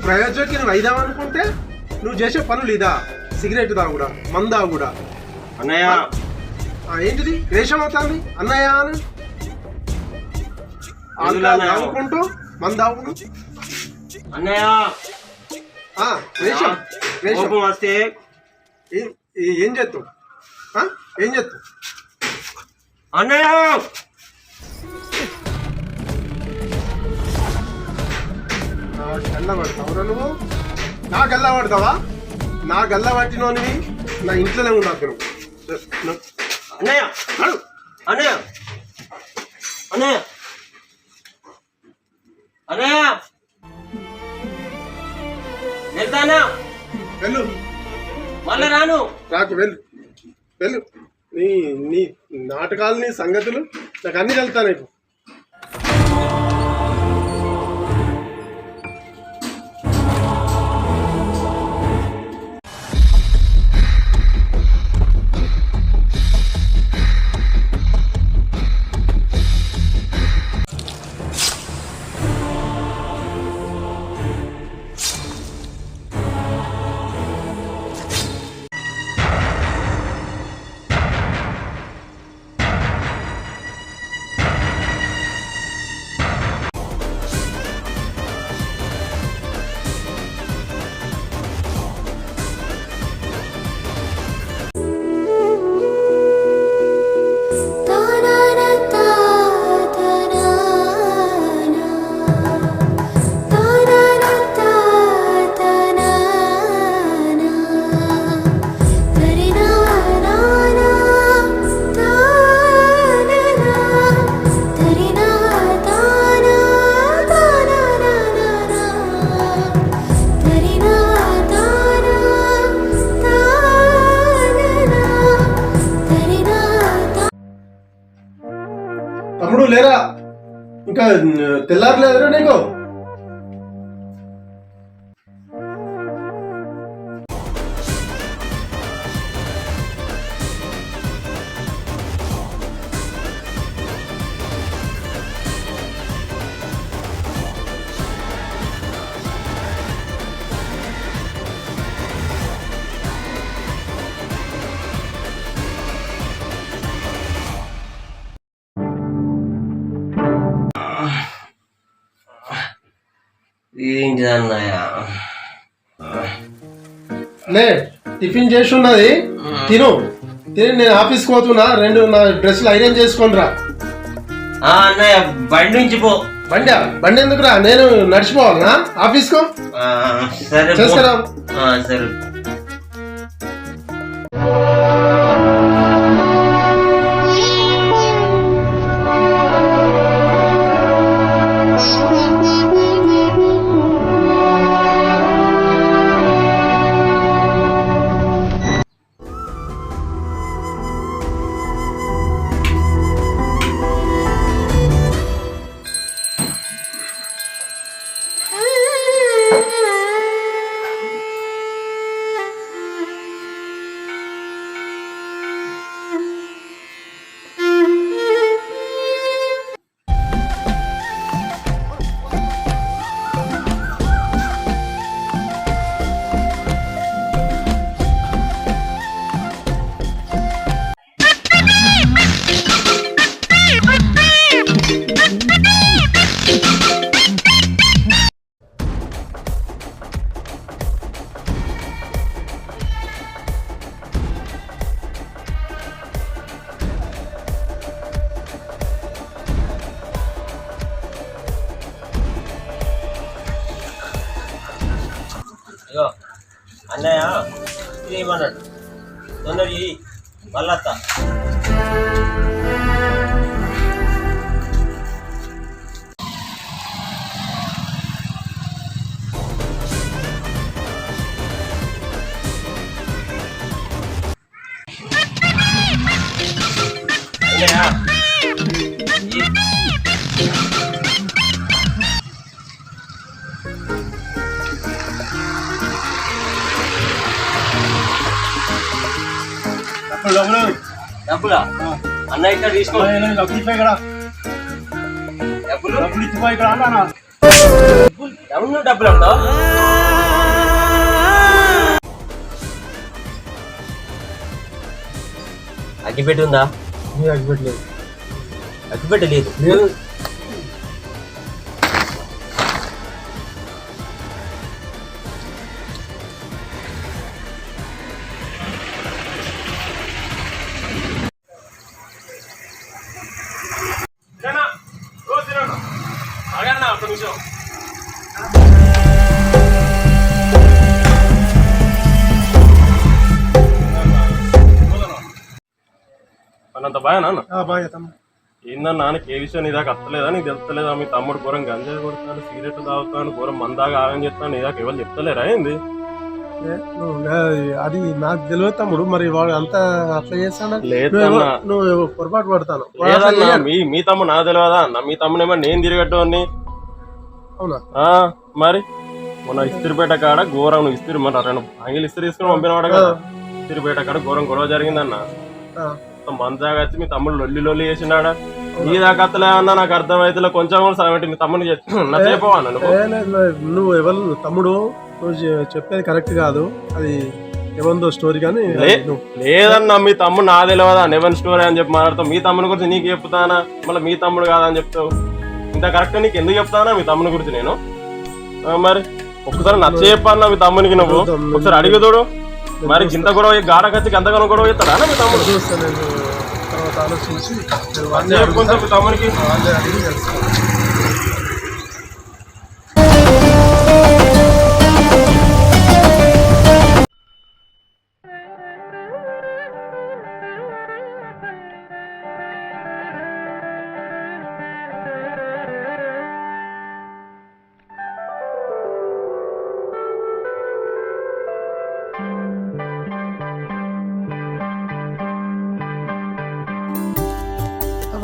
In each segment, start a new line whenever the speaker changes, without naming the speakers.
ప్రయోజకి నువ్వు అయిదామనుకుంటే నువ్వు చేసే పనులు ఇదా? సిగరెట్ తాగుడా, మందా కూడా.
అన్నయ్య
ఏంటిది వేషం అవుతుంది అన్నయ్య అని తాగుకుంటూ మంద తాగుడు
అన్నయ్య
వేషం వేషం
వస్తే
ఏం చేస్తావు? ఏం చేస్తావు
అన్నయ్య?
గల్ల పడతావురా నువ్వు? నా గల్ల పడతావా? నా గల్ల పట్టినోనివి నా ఇంట్లోనే ఉండదు నువ్వు.
అన్నయ్య అన్నయ్య అన్నయ్య అన్నయ్య వెళ్తానా?
వెళ్ళు,
మళ్ళా రాను.
రాకు, వెళ్ళు వెళ్ళు. నీ నీ నాటకాలు, నీ సంగతులు నాకు అన్ని వెళ్తాను ఇప్పుడు. తమ్ముడు లేరా? ఇంకా తెల్లారలేదురా నీకు?
ఏంటి అన్నయ్య?
లే, టిఫిన్ చేసి ఉన్నది, తిను. తిని నేను ఆఫీస్కి పోతున్నా, 2 నా డ్రెస్సులు ఐరన్ చేసుకొని రా.
అన్నయ్య బండి నుంచి పో.
బండి ఎందుకురా? నేను నడిచిపోవాలనా ఆఫీస్కు?
సరే
చేసుకురా.
సరే. అయ్యో అన్నయ్య ఏమన్నాడు? తొందర మళ్ళత్త. డబ్బులా అన్న ఇక్కడ తీసుకో.
డబ్బులు ఇచ్చిపోయి ఇక్కడ
డబ్బులు
అన్నా
డబ్బులు డబ్బులు ఉంటావు అగ్గిపెట్టి ఉందా?
అగ్గిపెట్టలేదు.
అగ్గిపెట్టి లేదు.
లేదు.
అన్నంత బాగా
బాగా తమ్ముడు.
ఏందన్నా నాకు ఏ విషయం నీ దాకా అత్తలేదా, నీకు తెలుస్తలేదా? మీ తమ్ముడు ఘోరం గంజాయి కొడతాడు, సిగరెట్ తాగుతాడు, ఘోరం మందాగా ఆగం చేస్తాను, నీ దాకా ఎవరు చెప్తలేరా ఏంది?
అది నాకు తెలియదు తమ్ముడు. మరి వాడు అంతా అట్లా చేస్తాను.
లేదన్నా,
నువ్వు పొరపాటు పడతాను.
లేదన్నా, మీ తమ్ముడు నాకు తెలియదా అన్న? మీ తమ్ముడు ఏమన్నా నేను తిరిగట్టుని?
అవునా?
మరి మొన్న ఇస్త్రిపేట కాడ ఘోరం, నువ్వు ఇస్త్రీ మన రెండు ఆంగిల్ ఇస్త్రీ తీసుకుని పంపినవాడు కదా, ఇస్త్రిపేట కాడ ఘోరం గొడవ జరిగిందన్న. మందాగా వచ్చి మీ తమ్ముడు లొల్లి చేసినాడా? నీ దాకా అత్తలేమన్నా నాకు అర్థమైతే కొంచెం కూడా సగం మీ తమ్ముడిని చెప్పవా?
నువ్వు ఎవరు తమ్ముడు? నువ్వు చెప్పేది కరెక్ట్ కాదు. అది ఏమందో స్టోరీ కానీ
లేదన్నా, మీ తమ్ముడు నా తెలియదా నెవెన్ స్టోరీ అని చెప్పి మాట్లాడతావు. మీ తమ్ముని గురించి నీకు చెప్తానా? మళ్ళీ మీ తమ్ముడు కాదని చెప్తావు. ఇంత కరెక్ట్ నీకు ఎందుకు చెప్తానా మీ తమ్ముని గురించి నేను? మరి ఒక్కసారి నచ్చ చెప్పన్నా మీ తమ్మునికి, నువ్వు ఒకసారి అడిగదోడు. మరి ఇంత గొడవ గాడకచ్చి ఎంతగానో గొడవ చేస్తాడా మీ తమ్ముడు?
ఆలోచించి
కొంచెం మీ తమ్మునికి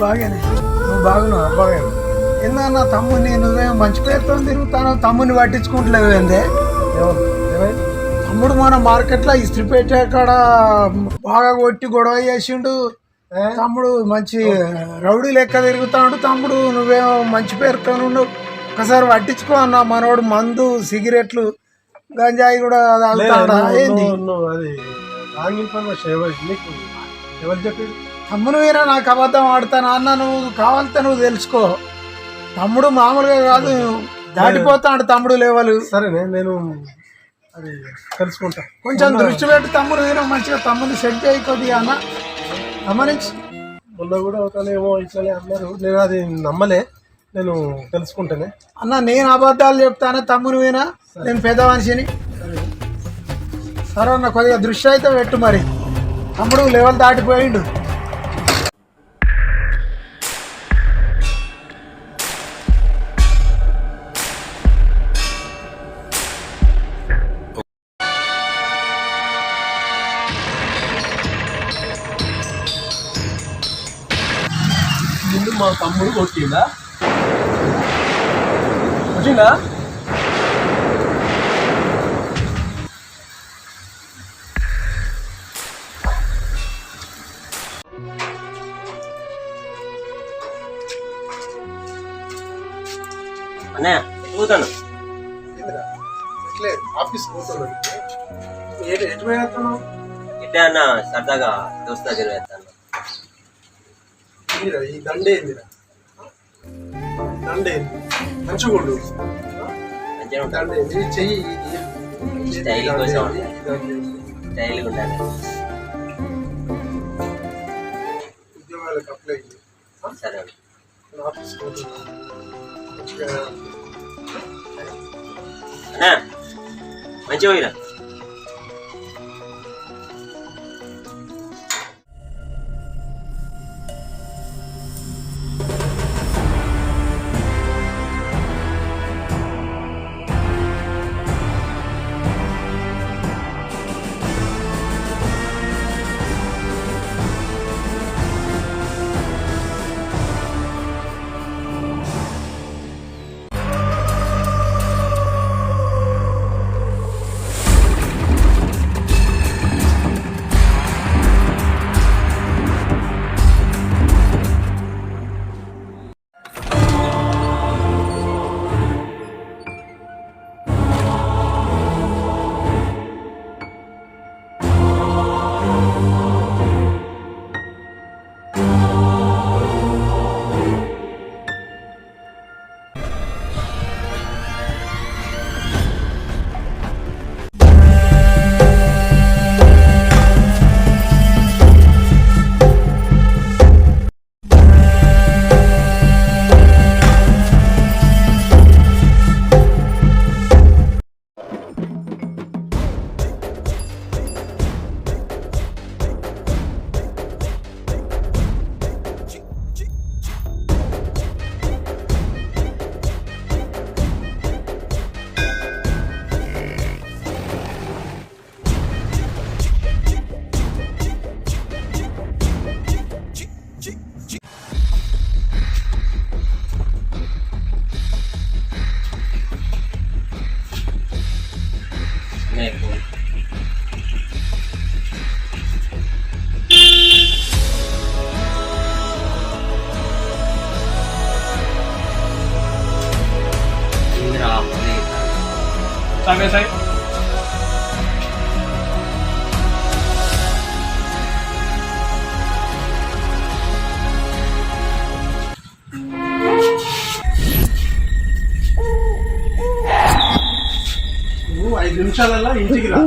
బాగానే నువ్వు బాగున్నావు. బాగానే ఏందన్నా తమ్ముని నువ్వేమో మంచి పేరుతో తిరుగుతాను, తమ్ముని పట్టించుకుంటలేవు ఏందే? తమ్ముడు మన మార్కెట్లో ఇస్త్రీ పెట్టే కాడ బాగా కొట్టి గొడవ చేసిండు. తమ్ముడు మంచి రౌడీ లెక్క తిరుగుతాడు. తమ్ముడు నువ్వేమో మంచి పేరుతో ఉండవు. ఒకసారి పట్టించుకో అన్న. మనోడు మందు సిగరెట్లు గంజాయి కూడా తాగుతాడా ఏంది?
ఎవరు చెప్పాడు?
తమ్ముడు మీరా నాకు అబద్ధం ఆడతాను అన్న. నువ్వు కావాలంటే నువ్వు తెలుసుకో. తమ్ముడు మామూలుగా కాదు, దాటిపోతాడు తమ్ముడు లెవెల్.
సరేనే, నేను అది తెలుసుకుంటా.
కొంచెం దృష్టి పెట్టి తమ్ముడు మీరా మంచిగా తమ్ముడిని సెట్ చేయి కొద్దిగా అన్న. గమనించి
మొన్న కూడా అవుతానేమో ఇట్లనే అన్నారు. నేను అది నమ్మలే, నేను తెలుసుకుంటానే
అన్న. నేను అబద్ధాలు చెప్తాను తమ్ముడు మీనా, నేను పెద్ద మనిషిని. సరే అన్న, కొద్దిగా దృష్టి అయితే పెట్టు. మరి తమ్ముడు లెవెల్ దాటిపోయిండు.
ముందు మా తమ్ముడు కొట్టిందా? వచ్చిందా?
అన్నయ్య చూతాను
ఆఫీస్ పోతున్నాను. ఎటు పోయేస్తున్నావు?
ఇట్టే అన్న సరదాగా దోస్తు దగ్గర వేస్తాను.
ఈ దండే దండే మంచిగుండు. దండే చెయ్యి
స్టైల్ కోసం స్టైల్గా ఉండాలి.
ఉద్యోగాలకు అప్లై
సరే
ఆఫీస్ పోతున్నాను.
అన్నా మంచిగా పోయిరా.
తాగేసాయి.
నువ్వు 5 నిమిషాలలో ఇంటికి రా.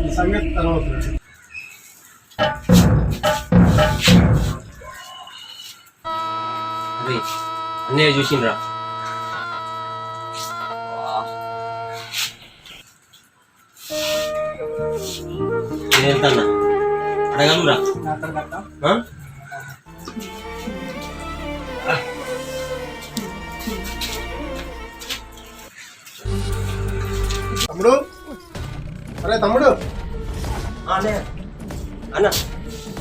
ఈ సంగతి తర్వాత.
అరే అన్నయ్య చూసిండ్రా. నేను వెళ్తాన్నా, అడగలురా.
తమ్ముడు, అరే తమ్ముడు,
అన్నయ్య అన్న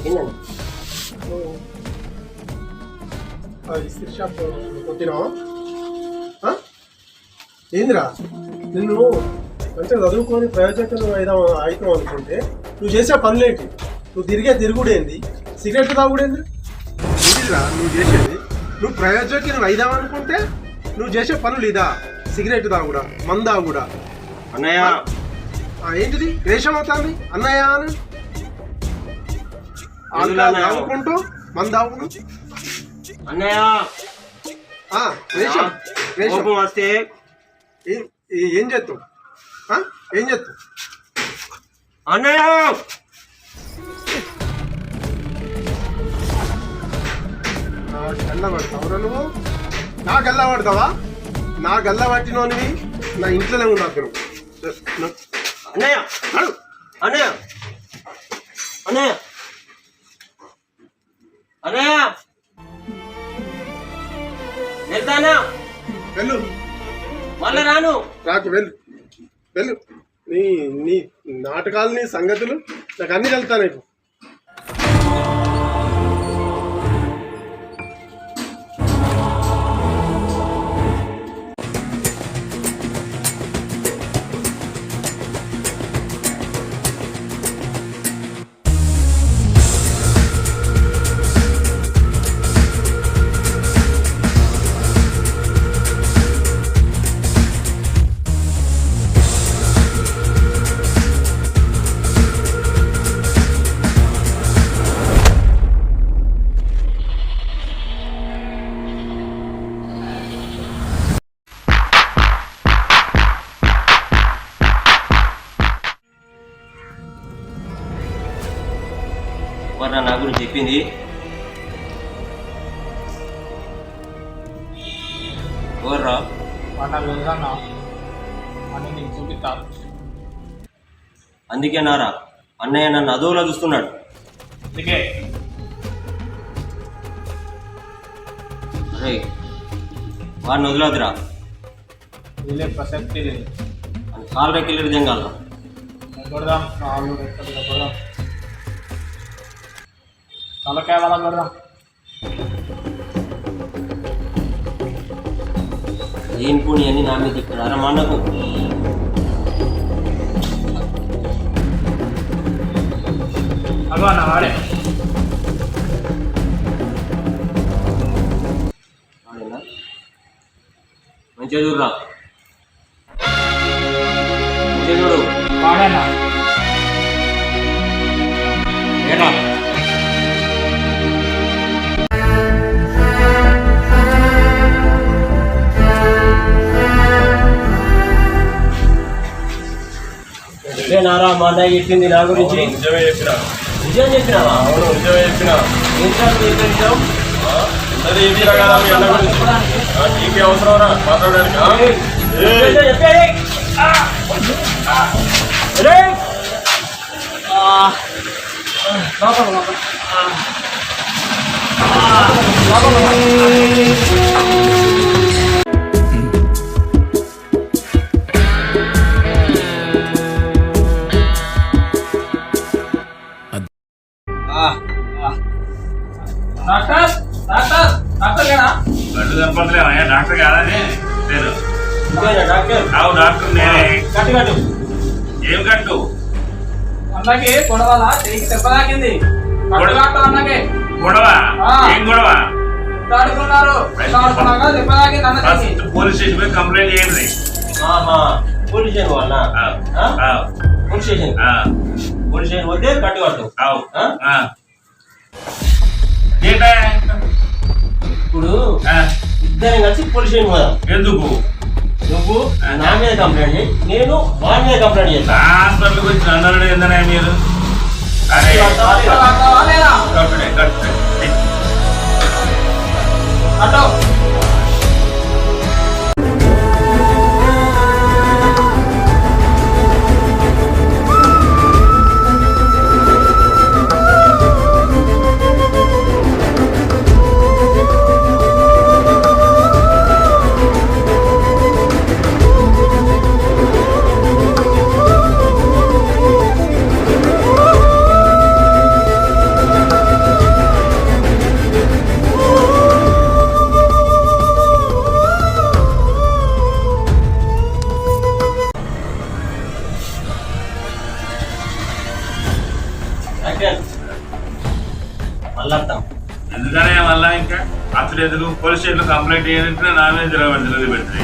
ఏంటన్నా?
ఇస్త్రీ షాప్ కొట్టినావా? ఏందిరా, నిన్ను మంచిగా చదువుకొని ప్రయోజకులు అవుతాం అనుకుంటే నువ్వు చేసే పనులేంటి? నువ్వు తిరుగుడేంది? సిగరెట్ తాగుడేంది? ఏంటిరా నువ్వు చేసేది? నువ్వు ప్రయోజకులు అవుదామనుకుంటే నువ్వు చేసే పనులు ఇదా? సిగరెట్ తాగుడా, మందు తాగుడా?
అన్నయ్య
ఏంటిది వేషం అవుతుంది అన్నయ్య అని తాగుకుంటూ మందు తాగుడు?
అన్నయ్య
వేషం వేషం
కోపం వస్తే
ఏం చేస్తావు? ఏం చేస్తావు?
అన్నయ్య
నాకు గల్ల పడతావురా నువ్వు? నా గల్ల పడతావా? నా గల్ల పట్టినోనివి నా ఇంట్లోనే ఉండవు నువ్వు.
అన్నయ్య అన్నయ్య అన్నయ్య అన్నయ్య వెళ్తానా?
వెళ్ళు,
మళ్ళీ రాను.
రాకు, వెళ్ళు వెళ్ళు. నీ నీ నాటకాలు, నీ సంగతులు నాకు అన్ని వెళ్తాను. ఇప్పుడు
నా గురించి చెప్పింది ఎవర్రా?
నీకు చూపిస్తాను.
అందుకే నారా అన్నయ్య నన్ను అదోలా చూస్తున్నాడు.
అందుకే
అరే వాడిని వదిలేదురా,
వీళ్ళే ప్రసక్తి లేదు.
అని కాలు రెక్కిల్లు దింగాల.
కొడదాం, కాళ్ళు రెక్కలు కొడదాం, తలకాయ వాళ్ళ కొడదాం.
ఏం పోనీ అని నా మీద ఇక్కడ అరమన్నకు
అగో అన్న వాడే.
మంచిగా చూడరా, మంచిగా చూడు.
వాడేనా?
ఏడా నారా మా అన్నయ్య చెప్పింది నా గురించి.
నిజమే చెప్పినా.
నిజం చెప్పినావా?
అవును, నిజమే చెప్పినా. నీకే అవసరం రా మాట్లాడడానికి?
డాక్టర్ డాక్టర్ డాక్టర్ లేనా?
గడ్డు కనపడలేవా? డాక్టర్ కాదని పేరు.
డాక్టర్
అవు డాక్టర్ నేనే.
కట్టు కట్టు.
ఏం కట్టు?
అన్నకి గొడవలా చేయికి దెబ్బ తాకింది. డాక్టర్ అన్నకి
గొడవ? ఏం గొడవ?
ఆడుకున్నారు, ఆడుకున్నాక దెబ్బ తాకింది అన్నకి.
పోలీస్ స్టేషన్ పోయి కంప్లైంట్ చేయండి.
ఆహా పోలీస్ స్టేషన్ వాళ్ళ పోలీస్ స్టేషన్ పోలీస్ స్టేషన్ పోతే కట్టు కట్టు
ఏంటా
ఇప్పుడు ఇద్దరం కలిసి పోలీస్ స్టేషన్ పోదాం.
ఎందుకు
నువ్వు నా మీద కంప్లైంట్ చేయి, నేను వాడి మీద కంప్లైంట్ చేస్తా.
హాస్పిటల్కి వచ్చి అన్నారు ఏందనే మీరు అరే కట్టుడే కట్టుడే
అటో
మళ్ళీ వస్తాం.
ఎందుకనే మళ్ళా ఇంకా అతడు ఎందుకు పోలీస్ స్టేషన్లో కంప్లైంట్ చేయాలంటే నా మీద జరగబడి పెడుతుంది